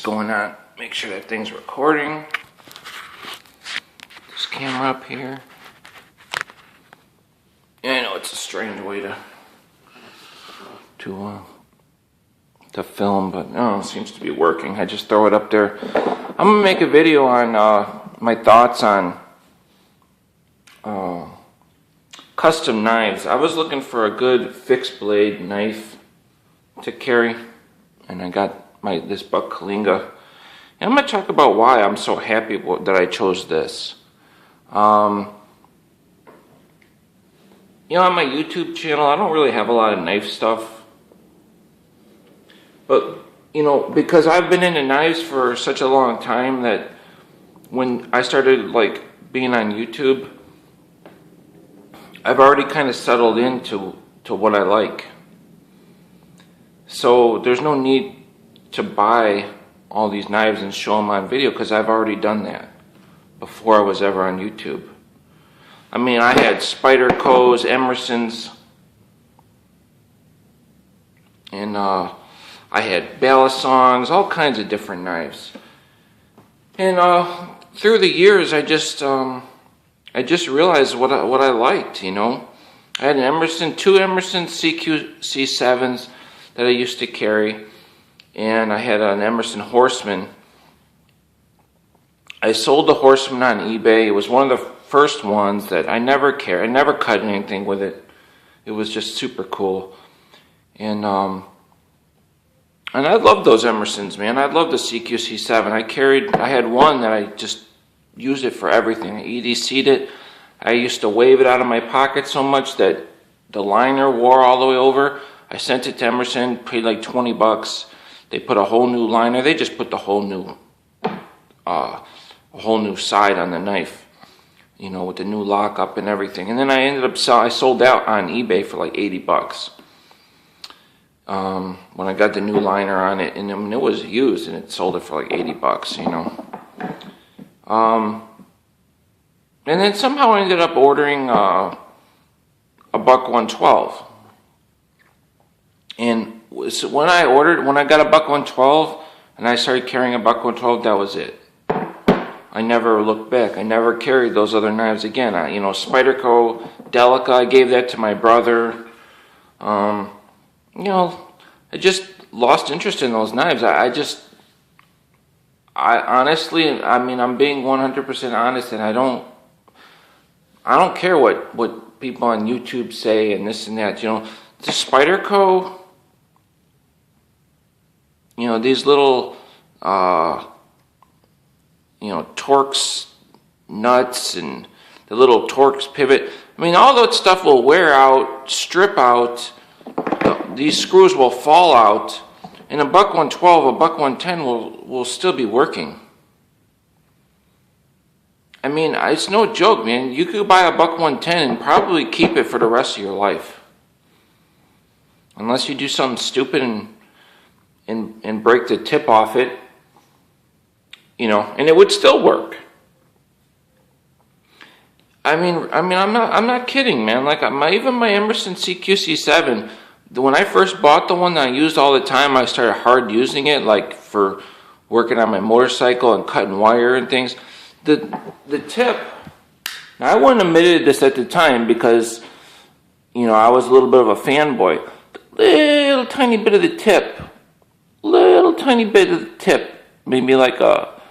going on. Make sure that thing's recording. This camera up here. Yeah, I know it's a strange way to film, but no, it seems to be working. I just throw it up there. I'm gonna make a video on my thoughts on custom knives. I was looking for a good fixed blade knife to carry, and I got this Buck Kalinga. And I'm gonna talk about why I'm so happy that I chose this. You know, on my YouTube channel, I don't really have a lot of knife stuff. But, you know, because I've been into knives for such a long time that when I started, like, being on YouTube, I've already kind of settled into what I like. So there's no need to buy all these knives and show them on video because I've already done that before I was ever on YouTube. I mean, I had Spyderco's, Emerson's, and I had Balisongs, all kinds of different knives. And through the years, I just realized what I liked. You know, I had two Emerson CQ-C7s that I used to carry, and I had an Emerson Horseman. I sold the Horseman on eBay. It was one of the first ones that I never carried. I never cut anything with it. It was just super cool. And I love those Emersons, man. I love the CQ-C7. I had one that I just used it for everything. I EDC'd it. I used to wave it out of my pocket so much that the liner wore all the way over. I sent it to Emerson, paid like 20 bucks. They put a whole new liner. They just put the whole new side on the knife, you know, with the new lockup and everything. And then I sold out on eBay for like 80 bucks. When I got the new liner on it, and I mean, it was used, and it sold it for like 80 bucks, you know. And then somehow I ended up ordering a Buck 112. And so when I got a Buck 112, and I started carrying a Buck 112, that was it. I never looked back. I never carried those other knives again. You know, Spyderco, Delica, I gave that to my brother. You know, I just lost interest in those knives. I honestly, I mean, I'm being 100% honest, and I don't care what people on YouTube say and this and that. You know, the Spyderco, you know, these little, you know, Torx nuts and the little Torx pivot. I mean, all that stuff will wear out, strip out. These screws will fall out, and a Buck 112, a Buck 110 will still be working. I mean, it's no joke, man. You could buy a Buck 110 and probably keep it for the rest of your life, unless you do something stupid and break the tip off it, you know, and it would still work. I mean, I'm not kidding, man. Like even my Emerson CQ-C7. When I first bought the one that I used all the time, I started hard using it, like for working on my motorcycle and cutting wire and things. The tip, now I wouldn't have admitted this at the time because, you know, I was a little bit of a fanboy. Little tiny bit of the tip, maybe like a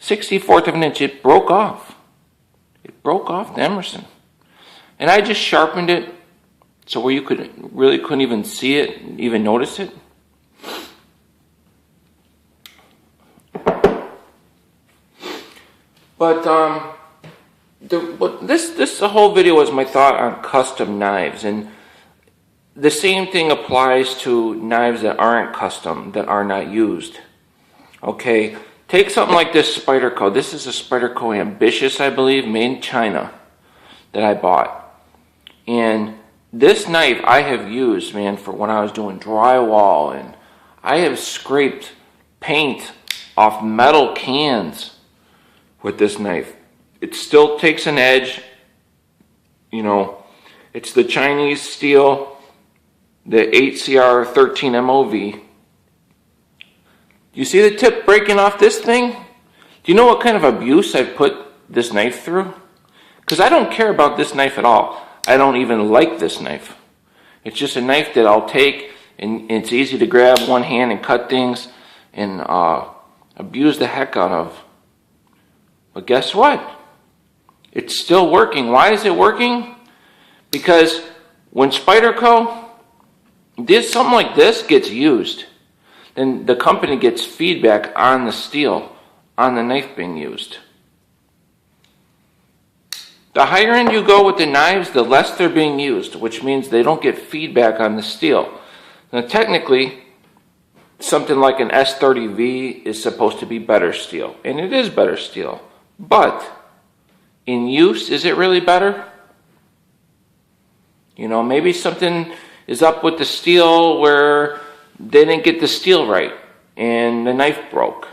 64th of an inch, it broke off. It broke off the Emerson. And I just sharpened it. So where you couldn't even see it, even notice it. But this whole video was my thought on custom knives, and the same thing applies to knives that aren't custom, that are not used. Okay, take something like this Spyderco. This is a Spyderco Ambitious, I believe, made in China, that I bought, and this knife I have used, man, for when I was doing drywall, and I have scraped paint off metal cans with this knife. It still takes an edge, you know. It's the Chinese steel, the 8CR13 MOV. You see the tip breaking off this thing? Do you know what kind of abuse I've put this knife through? Because I don't care about this knife at all. I don't even like this knife. It's just a knife that I'll take, and it's easy to grab one hand and cut things and abuse the heck out of. But guess what? It's still working. Why is it working? Because when Spyderco, something like this gets used, then the company gets feedback on the steel, on the knife being used. The higher end you go with the knives, the less they're being used, which means they don't get feedback on the steel. Now technically, something like an S30V is supposed to be better steel, and it is better steel. But in use, is it really better? You know, maybe something is up with the steel where they didn't get the steel right and the knife broke.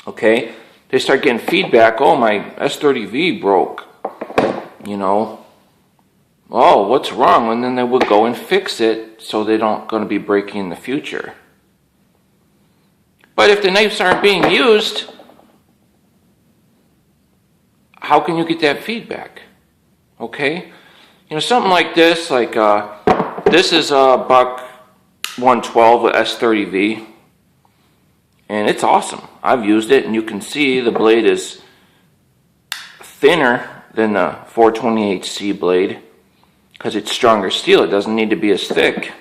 Okay? They start getting feedback, oh, my S30V broke. You know, oh, what's wrong? And then they would go and fix it so they don't going to be breaking in the future. But if the knives aren't being used, how can you get that feedback? Okay? You know, something like this, this is a Buck 112 with S30V, and it's awesome. I've used it, and you can see the blade is thinner than the 428C blade because it's stronger steel. It doesn't need to be as thick.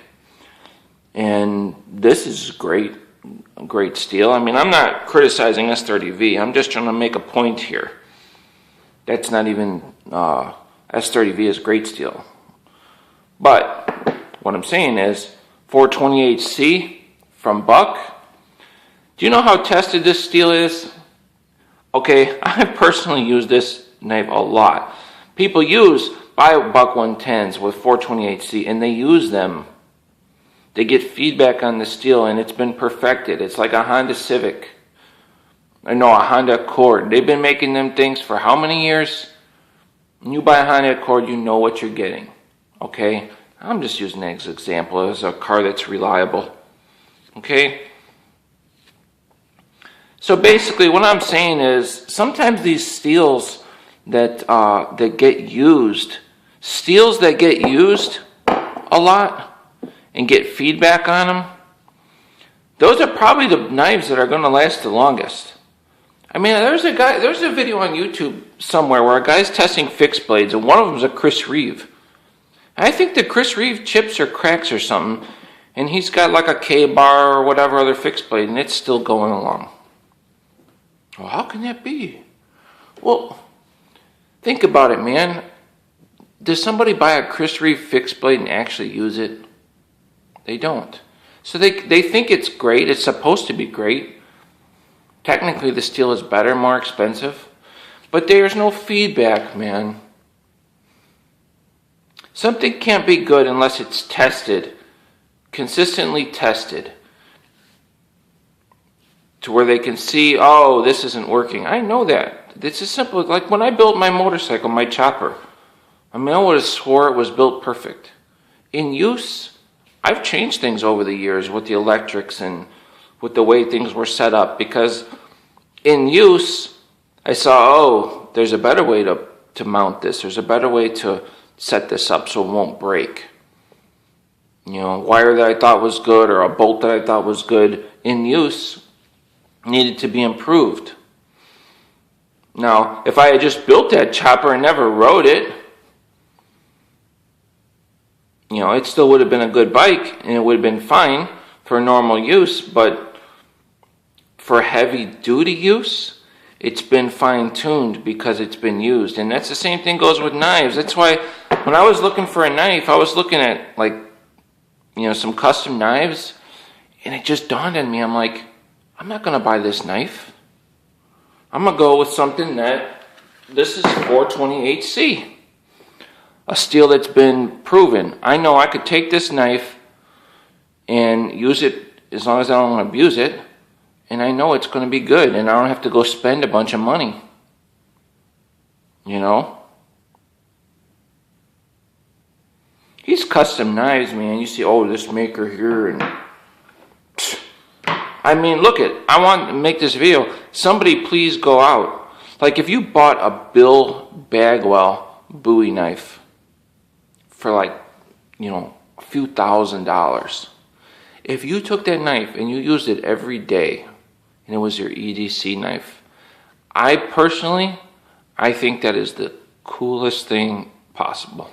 And this is great steel. I mean, I'm not criticizing S30V. I'm just trying to make a point here. That's not even, S30V is great steel. But what I'm saying is 428C from Buck, do you know how tested this steel is? Okay, I personally use this knife a lot. People buy Buck 110s with 428C and they use them. They get feedback on the steel and it's been perfected. It's like a Honda Civic. No, a Honda Accord. They've been making them things for how many years? When you buy a Honda Accord, you know what you're getting. Okay? I'm just using that as an example as a car that's reliable. Okay? So basically what I'm saying is sometimes these steels that get used a lot and get feedback on them, those are probably the knives that are going to last the longest. I mean, there's a video on YouTube somewhere where a guy's testing fixed blades, and one of them is a Chris Reeve. I think the Chris Reeve chips or cracks or something, and he's got like a K-bar or whatever other fixed blade, and it's still going along. Well, how can that be? Well, think about it, man. Does somebody buy a Chris Reeve fixed blade and actually use it? They don't. So they think it's great. It's supposed to be great. Technically, the steel is better, more expensive. But there's no feedback, man. Something can't be good unless it's tested. Consistently tested. To where they can see, oh, this isn't working. I know that. It's as simple. Like when I built my motorcycle, my chopper. I mean, I would have swore it was built perfect. In use, I've changed things over the years with the electrics and with the way things were set up. Because in use, I saw, oh, there's a better way to mount this. There's a better way to set this up so it won't break. You know, a wire that I thought was good or a bolt that I thought was good in use needed to be improved. Now, if I had just built that chopper and never rode it, you know, it still would have been a good bike and it would have been fine for normal use, but for heavy duty use, it's been fine-tuned because it's been used. And that's the same thing goes with knives. That's why when I was looking for a knife, I was looking at, like, you know, some custom knives, and it just dawned on me. I'm like, I'm not going to buy this knife. I'm going to go with something that, this is 428C. A steel that's been proven. I know I could take this knife and use it as long as I don't abuse it, and I know it's going to be good, and I don't have to go spend a bunch of money. You know? These custom knives, man, you see, oh, this maker here, and I mean, look I want to make this video. Somebody please go out. Like if you bought a Bill Bagwell Bowie knife for like, a few $1,000s. If you took that knife and you used it every day and it was your EDC knife, I think that is the coolest thing possible.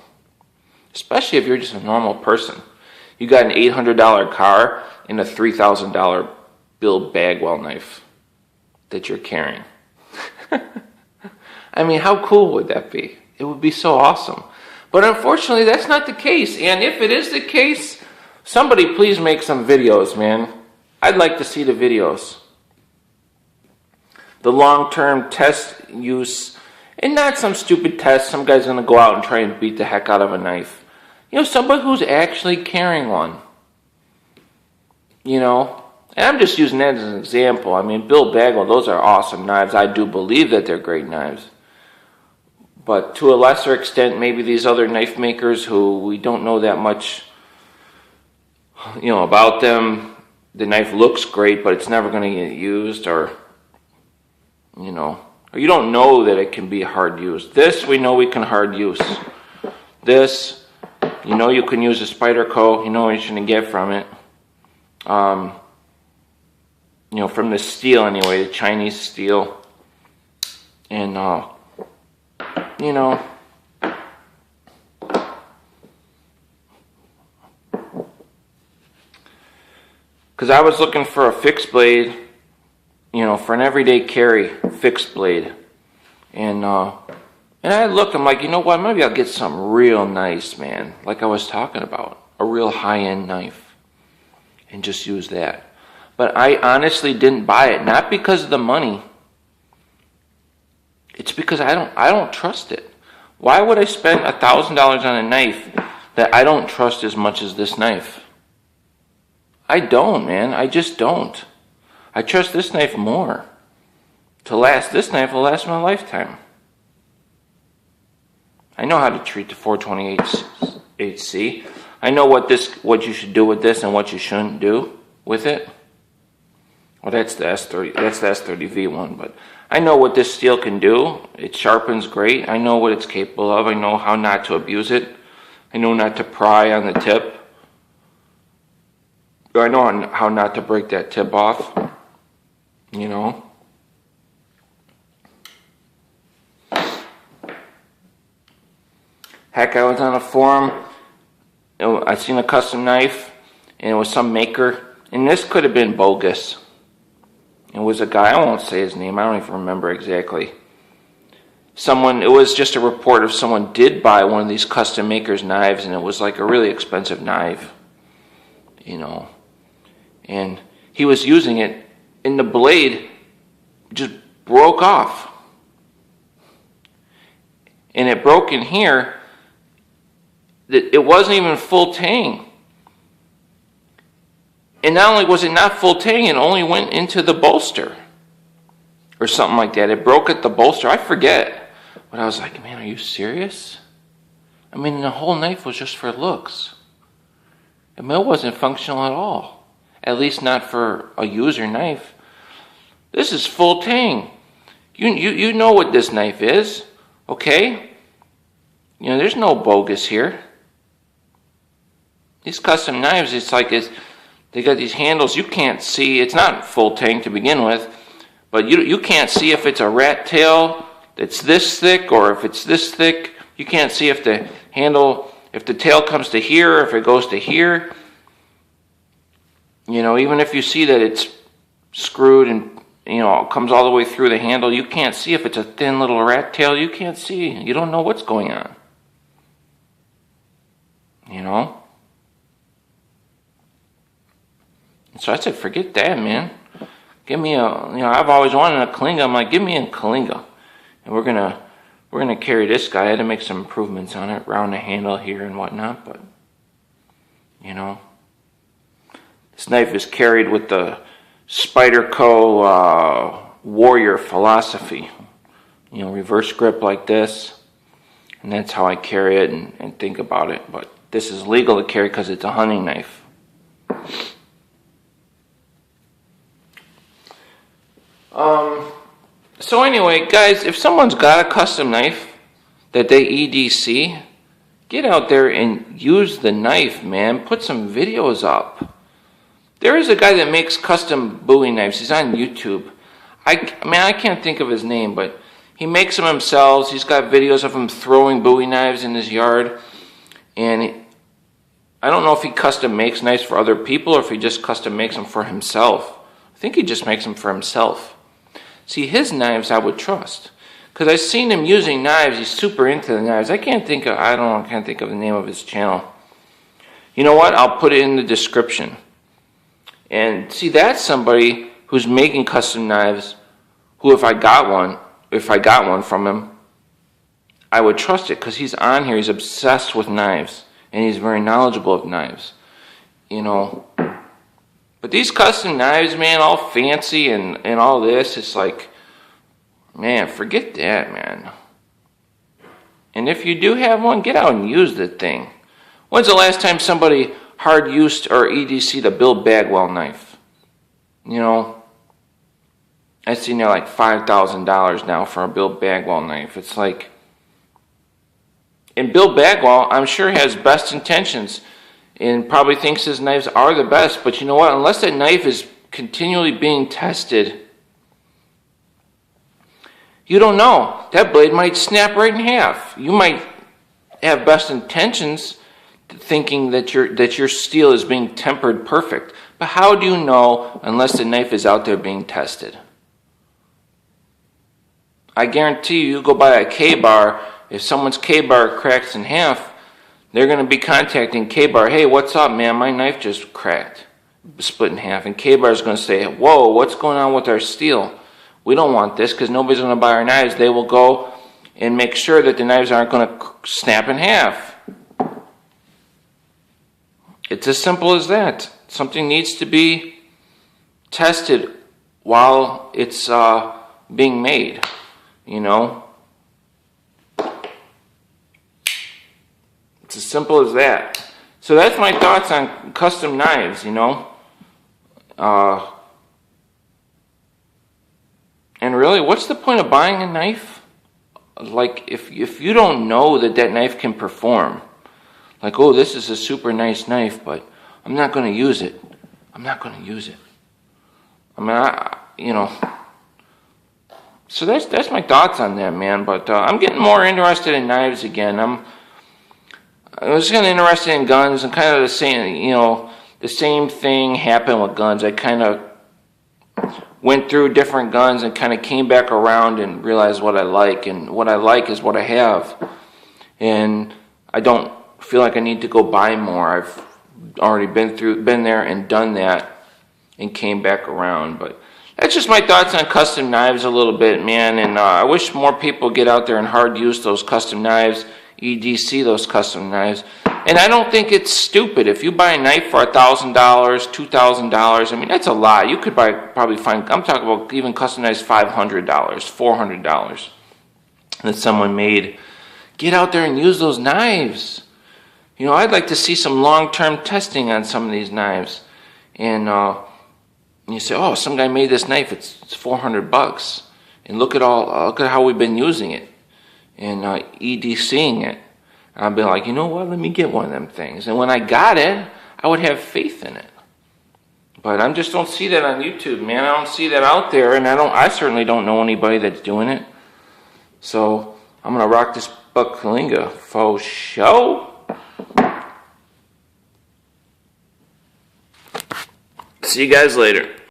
Especially if you're just a normal person. You got an $800 car and a $3,000 Bill Bagwell knife that you're carrying. I mean, how cool would that be? It would be so awesome. But unfortunately, that's not the case. And if it is the case, somebody please make some videos, man. I'd like to see the videos. The long-term test use, and not some stupid test. Some guy's going to go out and try and beat the heck out of a knife. Somebody who's actually carrying one. And I'm just using that as an example. I mean, Bill Bagwell, those are awesome knives. I do believe that they're great knives. But to a lesser extent, maybe these other knife makers who we don't know that much, about them. The knife looks great, but it's never going to get used, or you don't know that it can be hard used. This, we know we can hard use. This, you can use a Spyderco. You know what you're going to get from it. From the steel anyway, the Chinese steel. And, because I was looking for a fixed blade, for an everyday carry fixed blade. And I looked, I'm like, you know what, maybe I'll get something real nice, man. Like I was talking about, a real high-end knife. And just use that. But I honestly didn't buy it, not because of the money. It's because I don't trust it. Why would I spend $1,000 on a knife that I don't trust as much as this knife? I don't, man. I just don't. I trust this knife more. This knife will last my lifetime. I know how to treat the 428C. I know what you should do with this and what you shouldn't do with it. Well, that's the S30. That's the S30V one, but I know what this steel can do. It sharpens great. I know what it's capable of. I know how not to abuse it. I know not to pry on the tip. I know how not to break that tip off. Heck, I was on a forum. I seen a custom knife, and it was some maker, and this could have been bogus. It was a guy, I won't say his name, I don't even remember exactly. It was just a report of someone did buy one of these custom makers knives, and it was like a really expensive knife, and he was using it, and the blade just broke off. And it broke in here. It wasn't even full tang. And not only was it not full tang, it only went into the bolster. Or something like that. It broke at the bolster. I forget. But I was like, man, are you serious? I mean, the whole knife was just for looks. I mean, it wasn't functional at all. At least not for a user knife. This is full tang. You know what this knife is. Okay? There's no bogus here. These custom knives, they got these handles you can't see. It's not full tang to begin with, but you can't see if it's a rat tail that's this thick or if it's this thick. You can't see if the tail comes to here or if it goes to here. Even if you see that it's screwed and it comes all the way through the handle, you can't see if it's a thin little rat tail. You can't see. You don't know what's going on. So I said, forget that, man. Give me I've always wanted a Kalinga. I'm like, give me a Kalinga. And we're gonna carry this guy. I had to make some improvements on it, round the handle here and whatnot, but this knife is carried with the Spyderco Warrior philosophy. Reverse grip like this. And that's how I carry it and think about it. But this is legal to carry because it's a hunting knife. So anyway, guys, if someone's got a custom knife that they EDC, get out there and use the knife, man. Put some videos up. There is a guy that makes custom Bowie knives. He's on YouTube. I can't think of his name, but he makes them himself. He's got videos of him throwing Bowie knives in his yard. And I don't know if he custom makes knives for other people or if he just custom makes them for himself. I think he just makes them for himself. See, his knives I would trust. Because I've seen him using knives. He's super into the knives. I can't think of the name of his channel. You know what? I'll put it in the description. And see, that's somebody who's making custom knives who if I got one from him, I would trust it because he's on here. He's obsessed with knives and he's very knowledgeable of knives. You know, but these custom knives, man, all fancy and all this, it's like, man, forget that, man. And if you do have one, get out and use the thing. When's the last time somebody hard used or EDC'd a Bill Bagwell knife? You know, I've seen they're like $5,000 now for a Bill Bagwell knife. It's like, and Bill Bagwell, I'm sure has best intentions and probably thinks his knives are the best. But you know what? Unless that knife is continually being tested, you don't know. That blade might snap right in half. You might have best intentions thinking that your steel is being tempered perfect. But how do you know unless the knife is out there being tested? I guarantee you go buy a K-bar, if someone's K-bar cracks in half, they're going to be contacting K-bar, hey, what's up, man? My knife just cracked, split in half. And K-bar is going to say, whoa, what's going on with our steel? We don't want this because nobody's going to buy our knives. They will go and make sure that the knives aren't going to snap in half. It's as simple as that. Something needs to be tested while it's being made, you know. It's as simple as that. So that's my thoughts on custom knives, you know. And really, what's the point of buying a knife? Like, if you don't know that knife can perform, like, oh, this is a super nice knife, but I'm not going to use it. I'm not going to use it. I mean, you know. So that's my thoughts on that, man. But I'm getting more interested in knives again. I was kind of interested in guns and kind of the same, you know, the same thing happened with guns. I kind of went through different guns and kind of came back around and realized what I like. And what I like is what I have. And I don't feel like I need to go buy more. I've already been there and done that and came back around. But that's just my thoughts on custom knives a little bit, man. And I wish more people get out there and hard use those custom knives, EDC those custom knives. And I don't think it's stupid. If you buy a knife for $1,000, $2,000, I mean, that's a lot. You could probably find, I'm talking about even custom knives, $500, $400 that someone made. Get out there and use those knives. You know, I'd like to see some long-term testing on some of these knives. And you say, oh, some guy made this knife, it's $400. And look at how we've been using it and EDCing it. And I'd be like, you know what, let me get one of them things. And when I got it, I would have faith in it. But I just don't see that on YouTube, man. I don't see that out there, and I certainly don't know anybody that's doing it. So I'm gonna rock this Buck Kalinga faux show. See you guys later.